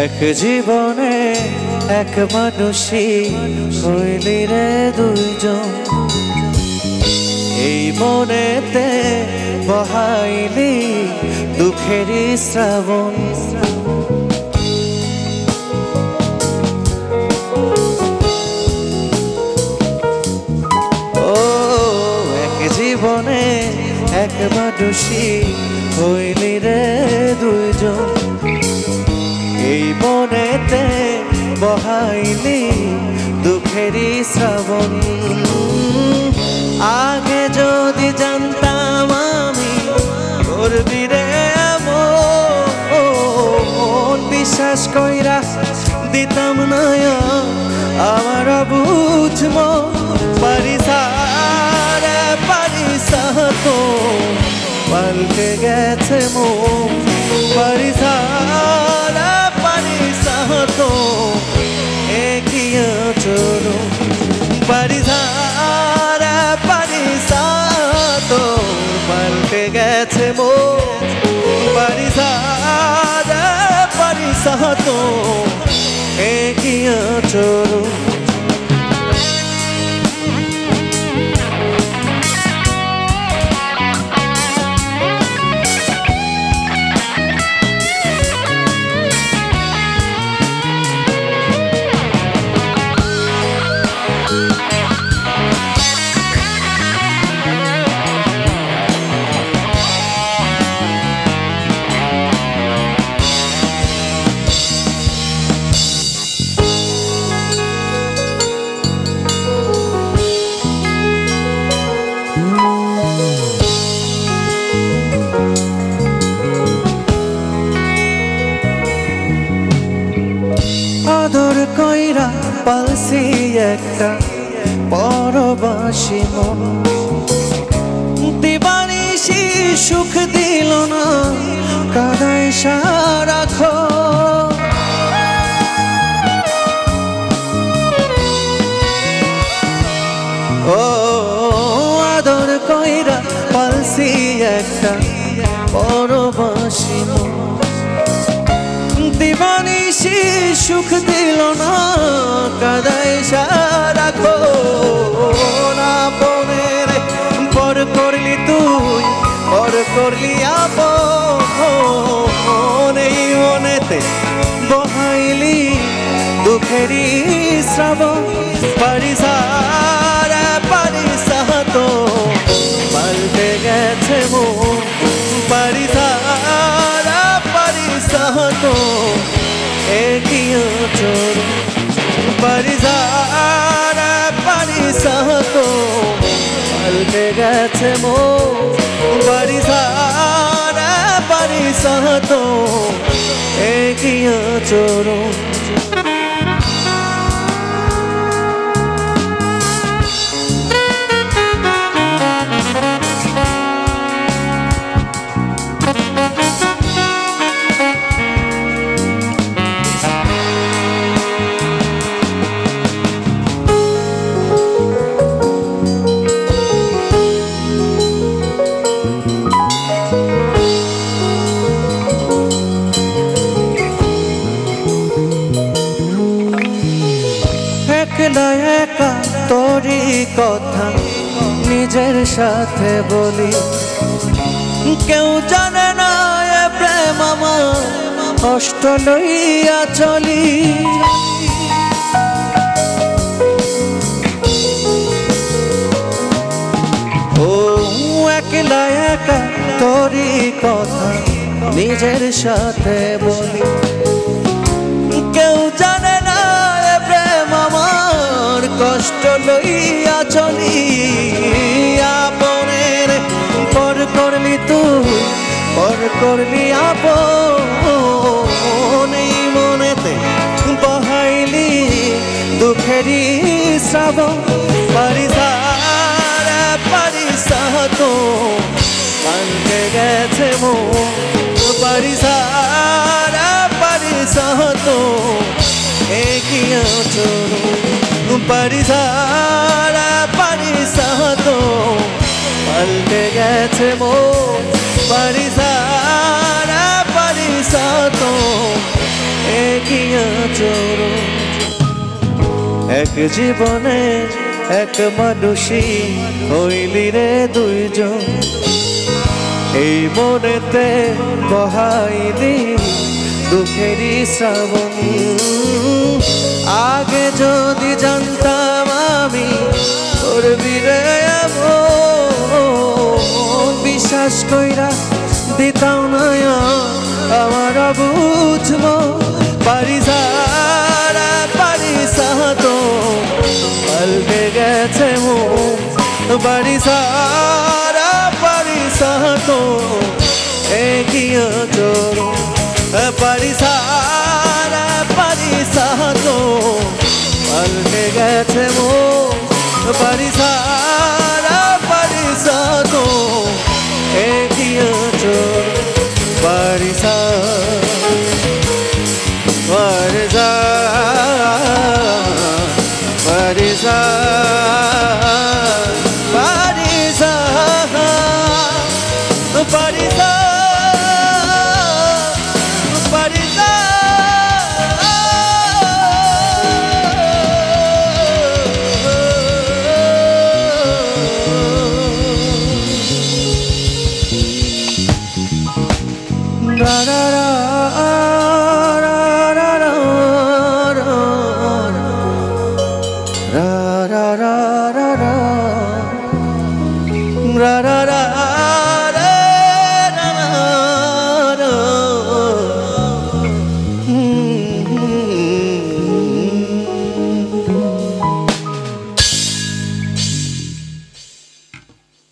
এক জীবনে এক মানুষই হইলি রে দুইজন, এই মনেতে বহাইলি দুঃখেরই শ্রাবণ। ও এক জীবনে এক মানুষই হইলি রে দুইজন, এই মনেতে বহাইলি দুঃখে শ্রাবণ আগে যদি জানতাম আমি করবি রে এমন বিশ্বাস কইরা দিতাম না আমার বুঝবো পারিসারে পারিসাতো পাল্টে গেছে মন পারিসারে পারিসাতো এগিয়ে চলো পারিসারে পারিসাতো পাল্টে গেছে মন পারিসারে পারিসাতো এগিয়ে চলো আদর কইরা পালসি একটা পরবাসী মন দিবানিশি সুখ দিল না কাদায় সারাক্ষণ ও আদর কইরা পালসি একটা পরবাসী মন দিবানিশি সুখ দিল না কাদায় সারাক্ষণ আপনের পর করলি তুই পর করলি আপন এই মনেতে বহাইলি দুঃখেরই শ্রাবণ পারিসারে পারিসাতো পাল্টে গেছে মন পারিসারে পারিসাতো এগিয়ে চলো পারিসারে পারিসাতো পাল্টে গেছে মন পারিসারে পারিসাতো এগিয়ে চলো একলা একা তোরই কথা নিজের সাথে বলি কেউ জানে না এ প্রেম আমার কষ্ট লইয়া চলি ও একলা একা তোরই কথা নিজের সাথে বলি কেউ জানে না এ প্রেম আমার কষ্ট লইয়া চলি আপনের পর করলি তুই পর করলি আপন এই মনেতে বহাইলি দুঃখেরই শ্রাবণ পারিসারে পারিসাতো পাল্টে গেছে মন পারিসারে পারিসাতো এগিয়ে চলো পারিসারে পারিসাতো পাল্টে গেছে মন পারিসারে পারিসাতো এগিয়ে চলো এক জীবনে এক মানুষই হইলি রে দুইজন এই মনেতে বহাইলি দুঃখেরই শ্রাবণ আগে যদি জানতাম আমি করবি রে এমন বিশ্বাস কইরা দিতাম না আমার বুঝবো পারিসারে পারিসাতো পারিসা গো পাল্টে গেছে মন পারিসা গো এ দিয়েছো পারিসা পারিসা পারিসা পারিসা পারিসা পারিসা ra ra ra ra ra ra ra ra ra ra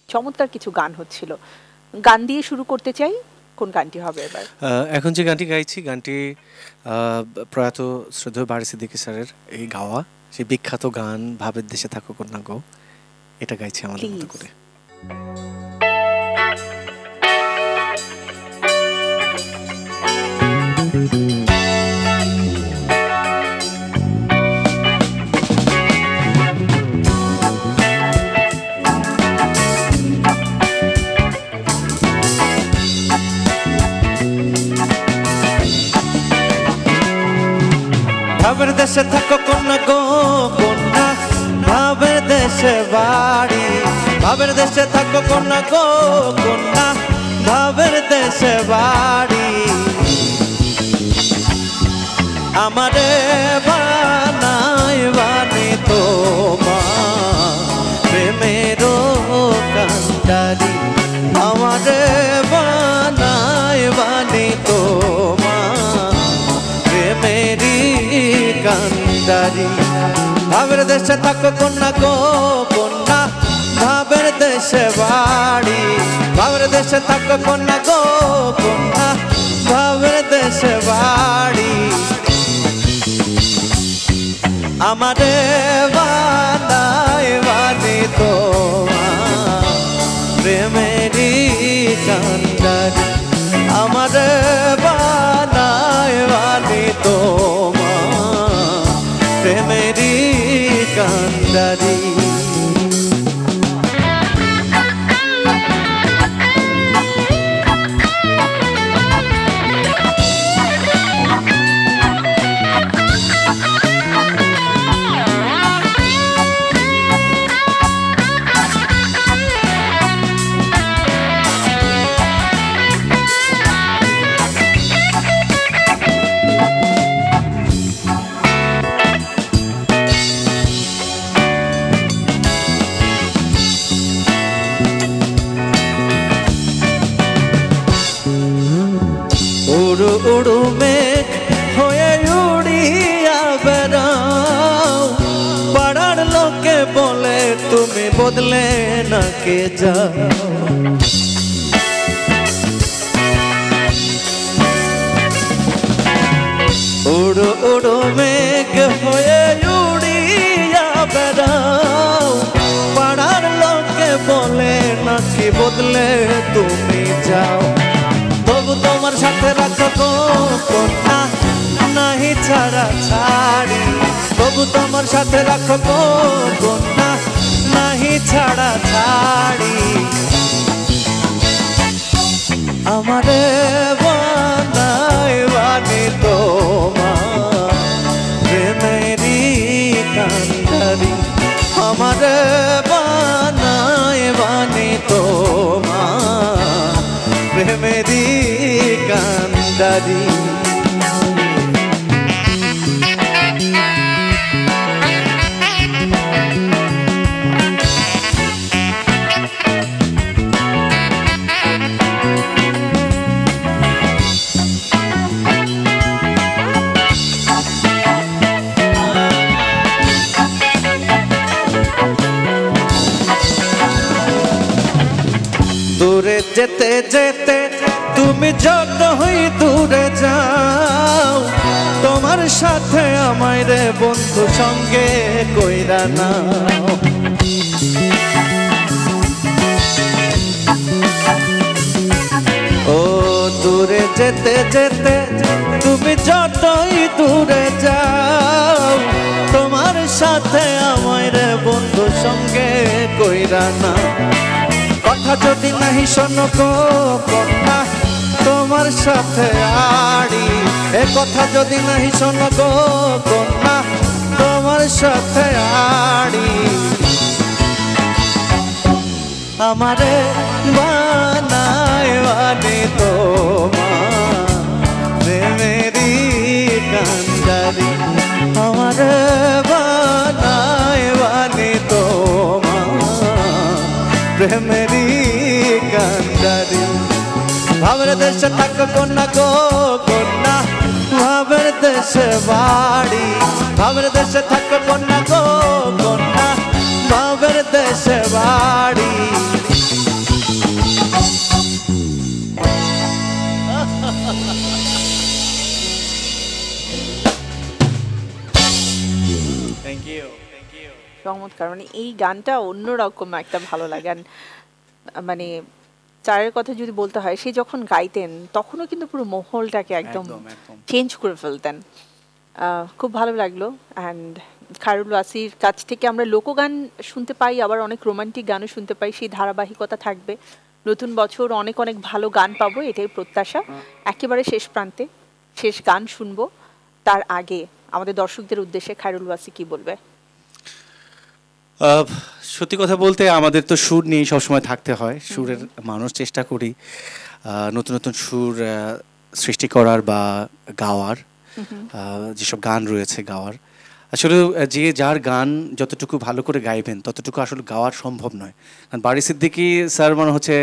চমৎকার কিছু গান হচ্ছিল। গান দিয়ে শুরু করতে চাই, কোন গানটি হবে এবার? এখন যে গানটি গাইছি গানটি প্রয়াত শ্রদ্ধেয় বারী সিদ্দিকী স্যারের এই গাওয়া সেই বিখ্যাত গান ভাবের দেশে থাকো কন্যা গো, এটা গাইছি আমাদের মতো করে। ভাবের দেশে থাকো কন্যা গো কন্যা ভাবের দেশে বাড়ি ভাবের দেশে থাকো কন্যা গো কন্যা ভাবের দেশে বাড়ি আমারে বানাই বানি তোমার প্রেমেরও কান্ডারি আমারে বানাই বানি তোমার প্রেমেরি কান্ডারি ভাবের দেশে থাকো কন্যা গো কন্যা ভাবের দেশে বাড়ি ভাবের দেশে থাকো কন্যা গো কন্যা ভাবের দেশে বাড়ি আমারে বানাই বানি তোমার প্রেমেরি কান্ডারি আমারে বানাই বানি তোমার প্রেমেরি কান্ডারি উড়ু উড়ু মেঘ হয়ে উড়িয়া বেড়াও পাড়ার লোকে বলে তুমি বদলে না কে যাও উড়ু উড়ু মেঘ হয়ে উড়িয়া বেড়াও পাড়ার লোকে বলে নাকি বদলে তুমি যাও তবু তোমার সাথে রাখো কন্যা নাহি ছাড়া ছাড়ি তবু তোমার সাথে রাখো কন্যা নাহি ছাড়া ছাড়ি আমারে বানাই বানি তোমার প্রেমেরি কান্ডারি আমারে বানাই বানি তোমার প্রেমেরি কান্ডারি দূরে যেতে যেতে তুমি যত হই দূরে যাও সাথে আমায় রে বন্ধু সঙ্গে কইরা নাও। ও দূরে যেতে যেতে তুমি যতই দূরে যাও, তোমার সাথে আমায় রে বন্ধু সঙ্গে কইরা নাও। কথা যদি নাহি শোনো গো কন্যা তোমার সাথে আড়ি, এ কথা যদি নাহি শোনো গো কন্যা তোমার সাথে আড়ি। আমারে বানায় বানে তোমার প্রেমেরই কান্ডারি, আমারে বানায় বানে তোমার প্রেমেরই কান্ডারি। ভাবের দেশে থাক কন্যা গো কন্যা ভাবের দেশে বাড়ি, ভাবের দেশে থাক কন্যা গো কন্যা ভাবের দেশে বাড়ি। চমৎকার, মানে এই গানটা অন্যরকম একটা ভালো লাগে। মানে চারের কথা যদি বলতে হয়, সে যখন গাইতেন তখনও কিন্তু পুরো মহলটাকে একদম চেঞ্জ করে ফেলতেন। খুব ভালো লাগলো। অ্যান্ড খায়রুল ওয়াসির কাছ থেকে আমরা লোকগান শুনতে পাই, আবার অনেক রোমান্টিক গানও শুনতে পাই, সেই ধারাবাহিকতা থাকবে। নতুন বছর অনেক অনেক ভালো গান পাবো, এটাই প্রত্যাশা। একেবারে শেষ প্রান্তে শেষ গান শুনবো, তার আগে আমাদের দর্শকদের উদ্দেশ্যে খায়রুল ওয়াসি কি বলবে? সত্যি কথা বলতে আমাদের তো সুর নিয়েই সবসময় থাকতে হয়, সুরের মানুষ চেষ্টা করি নতুন নতুন সুর সৃষ্টি করার বা গাওয়ার, যেসব গান রয়েছে গাওয়ার। আসলে যে যার গান যতটুকু ভালো করে গাইবেন ততটুকু আসলে গাওয়ার সম্ভব নয়, কারণ বারী সিদ্দিকী স্যার মানে হচ্ছে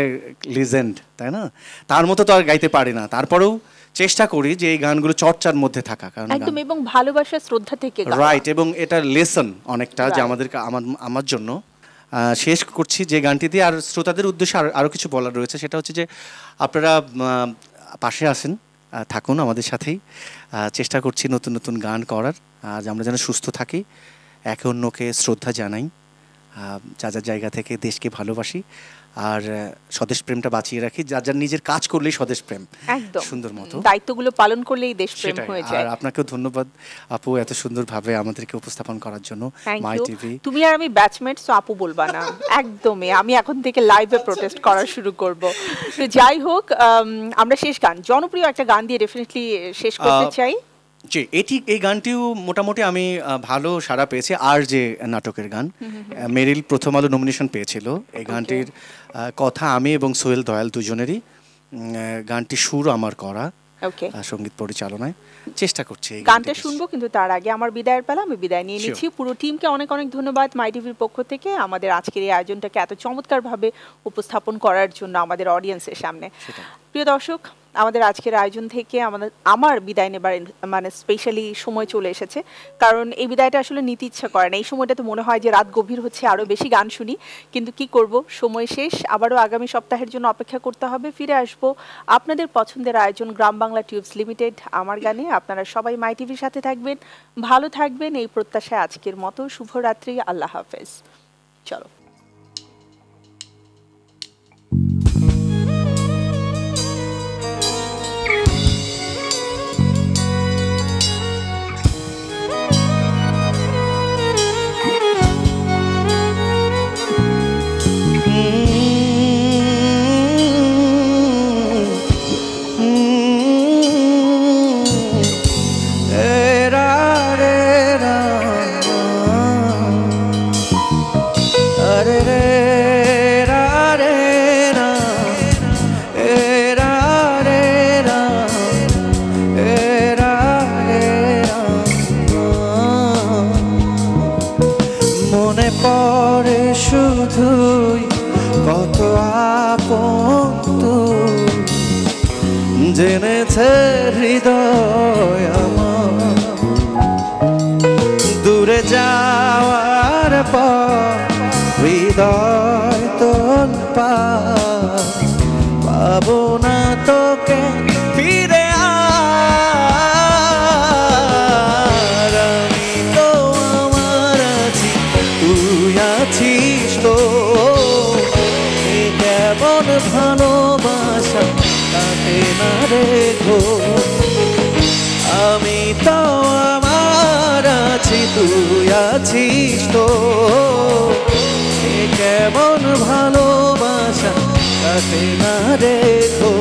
লিজেন্ড, তাই না? তার মতো তো আর গাইতে পারি না, তারপরেও চেষ্টা করি যে এই গানগুলো চর্চার মধ্যে থাকা, কারণ একদম, এবং ভালোবাসা শ্রদ্ধা থেকে রাইট, এবং এটা লেসন অনেকটা যে আমাদেরকে আমার জন্য। শেষ করছি যে গানটি দিয়ে, আর শ্রোতাদের উদ্দেশ্যে আরও কিছু বলার রয়েছে, সেটা হচ্ছে যে আপনারা পাশে আসেন, থাকুন আমাদের সাথেই। চেষ্টা করছি নতুন নতুন গান করার, আজ আমরা যেন সুস্থ থাকি, একে অন্যকে শ্রদ্ধা জানাই, যা যার জায়গা থেকে দেশকে ভালোবাসি, আর স্বদেশ প্রেমটা বাঁচিয়ে রাখি। যার যার নিজের কাজ করলেই স্বদেশ প্রেম, একদম সুন্দর মতো দায়িত্বগুলো পালন করলেই দেশ প্রেম হয়ে যায়। আর আপনাকেও ধন্যবাদ আপু এত সুন্দরভাবে আমাদেরকে উপস্থাপন করার জন্য। মাই টিভি, তুমি আর আমি ব্যাচমেট, সো আপু বলবা না, একদমই। আমি এখন থেকে লাইভে প্রোটেস্ট করা শুরু করব। তো যাই হোক, আমরা শেষ গান, জনপ্রিয় একটা গান দিয়ে ডেফিনেটলি শেষ করতে চাই। জি, এই গানটিও মোটামুটি আমি ভালো সাড়া পেয়েছি। আর যে নাটকের গান, মেরিল প্রথম আলো নমিনেশন পেয়েছিল। এই গানটির কথা আমি এবং সোহেল দয়াল দুজনেরই, গানটি সুর আমার করা, সঙ্গীত পরিচালনায়। চেষ্টা করছি গানটা শুনবো, কিন্তু তার আগে আমার বিদায়ের পালা, আমি বিদায় নিয়ে নিচ্ছি। পুরো টিমকে অনেক অনেক ধন্যবাদ মাই টিভির পক্ষ থেকে আমাদের আজকের এই আয়োজনটাকে এত চমৎকারভাবে উপস্থাপন করার জন্য আমাদের অডিয়েন্সের সামনে। প্রিয় দর্শক, আমাদের আজকের আয়োজন থেকে আমার বিদায় নেবার মানে স্পেশালি সময় চলে এসেছে, কারণ এই বিদায়টা আসলে নিতে ইচ্ছা করে না। এই সময়টাতে মনে হয় যে রাত গভীর হচ্ছে, আরও বেশি গান শুনি, কিন্তু কি করব, সময় শেষ। আবারও আগামী সপ্তাহের জন্য অপেক্ষা করতে হবে। ফিরে আসবো আপনাদের পছন্দের আয়োজন গ্রাম বাংলা টিউবস লিমিটেড আমার গানে। আপনারা সবাই মাই টিভির সাথে থাকবেন, ভালো থাকবেন, এই প্রত্যাশায় আজকের মতো শুভরাত্রি, আল্লাহ হাফেজ। চলো। জেনেছে হৃদয় আমার, দূরে যাওয়ার পর হৃদয় তোলপা, পাবো না তোকে ফিরে আছিস তো এ কেমন ভালোবাসা কাটে না রেখো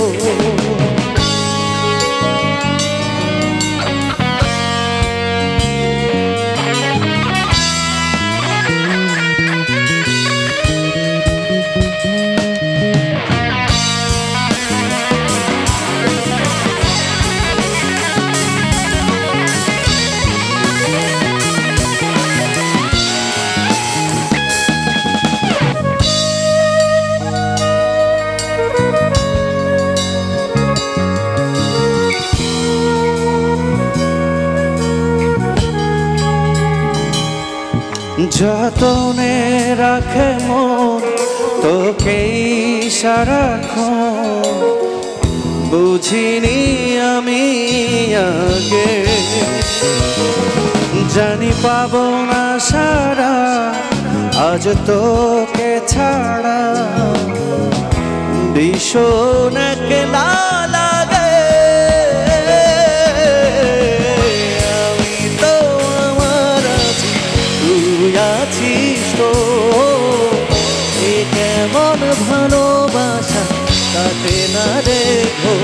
যতনে রাখে মন তোকেই সারাক্ষণ বুঝিনি আমি আগে জানি পাবো না সারা আজ তোকে ছাড়া ভীষণ একলা লাগে আমি তো আমার আছি তুই আছিস তো এ কেমন ভালোবাসা কাটে না রেখো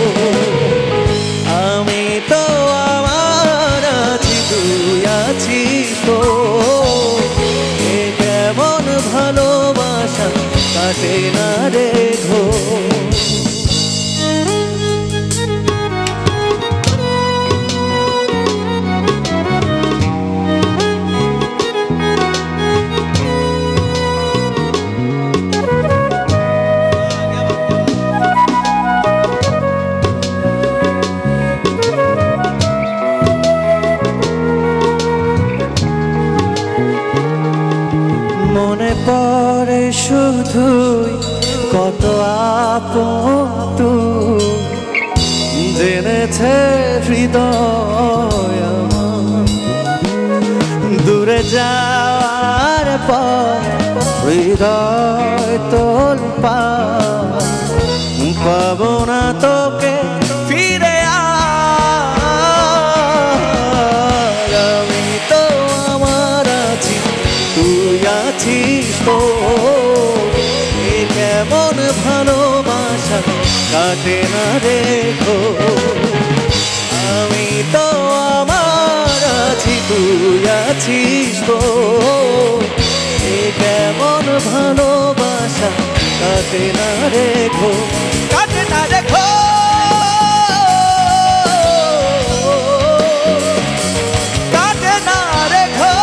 আমি তো আমার আছি তুই আছিস তো এ কেমন ভালোবাসা কাটে না রেখো মনে পড়ে শুধুই কত আপন তুই জেনেছে হৃদয় আমার দূরে যাওয়ার পর হৃদয় তোল পাবো না তোকে ফিরে আমি তো আমার আছি তুই আছিস তো এ কেমন ভালোবাসা কাটে না রেখো আমি তো আমার আছি তুই আছিস তো এ কেমন ভালোবাসা কাটে না রেখো কাটে না রেখো কাটে না রেখো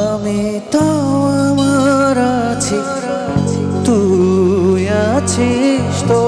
আমি তো আমার আছি তুই আছিস তো